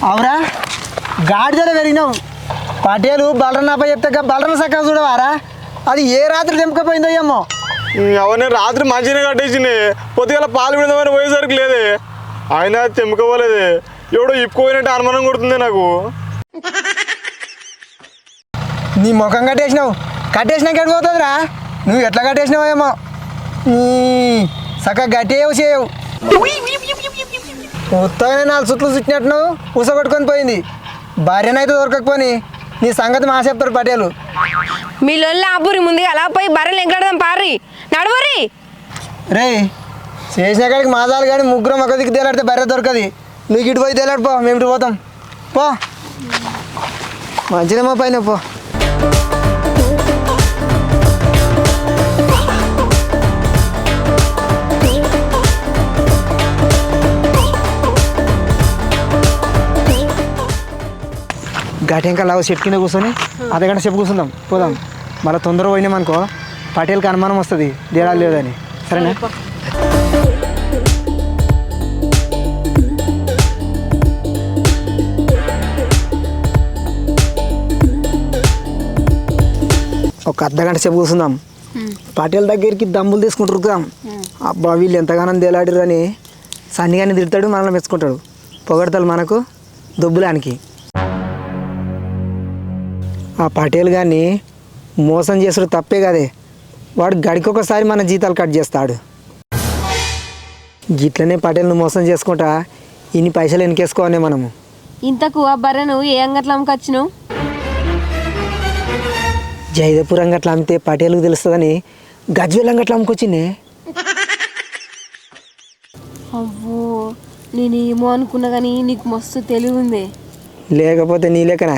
అవురా గాడిదలు పెరిగినావు పటేలు బలరన్నపై చెప్తే బలరన్న చక్కగా చూడవారా అది ఏ రాత్రి తెంపకపోయిందో ఏమో అవన్నీ రాత్రి మంచిగానే కట్టేసింది పొద్దుగల పాలు విడదామని పోయేసరికి లేదే ఆయన తెంపుకోవలేదే ఎవడో ఇప్పుకోయినట్టు అనుమానం కొడుతుంది నాకు నీ ముఖం కట్టేసినాక పోతుందిరా నువ్వు ఎట్లా కట్టేసినావో ఏమో చక్కగా గట్టేయవు చేయవు ఉత్తగానే 4 చుట్లు చుట్టినట్టు నువ్వు ఉసగొట్టుకొని పోయింది భార్యనైతే దొరకకపోని నీ సంగతి మా చెప్తారు పటేలు మీ లొల్లి ఆపురి ముందుగా అలా పోయి బర్రెలు ఎంకడదాం పారి నడవరి రే చేసిన కాడికి మాదాలు కానీ ముగ్గురం ఒక దిక్కు తేలాడితే బర్రె దొరకది నువ్వు ఇటు పోయి తేలాడు పో మేము ఇటు పోతాం పో మంచిదేమో పైన పో గటెంక లావు చెట్టు కింద కూర్చొని అర్ధగంట సేపు కూర్చుందాం పోదాం మళ్ళీ తొందరగా పోయినామనుకో పటేల్కి అనుమానం వస్తుంది దేడాలు లేదని సరేనా ఒక అర్ధగంట సేపు కూర్చుందాం పటేల్ దగ్గరికి దమ్ములు తీసుకుంటురుకుదాం అబ్బా వీళ్ళు ఎంతగానో దేలాడిరు అని సన్నిగానే తిడతాడు మనల్ని మెచ్చుకుంటాడు పొగడతాడు మనకు దొబ్బులానికి ఆ పటేల్ గారిని మోసం చేసుడు తప్పే కదే వాడు గడికొకసారి మన జీతాలు కట్ చేస్తాడు గిట్లనే పటేల్ను మోసం చేసుకుంటా ఇన్ని పైసలు వెనకేసుకోవాలి మనము ఇంతకు ఆ బర్రెను ఏ అంగట్లో అమ్మకొచ్చినావు జైదపూర్ అంగట్లో అమ్మితే పటేల్కి తెలుస్తుందని గజ్వేల్ అంగట్లో అమ్ముకొచ్చింది అవ్వో నేనేమో అనుకున్నా కానీ నీకు మస్తు తెలివి ఉంది లేకపోతే నీ లెక్కనా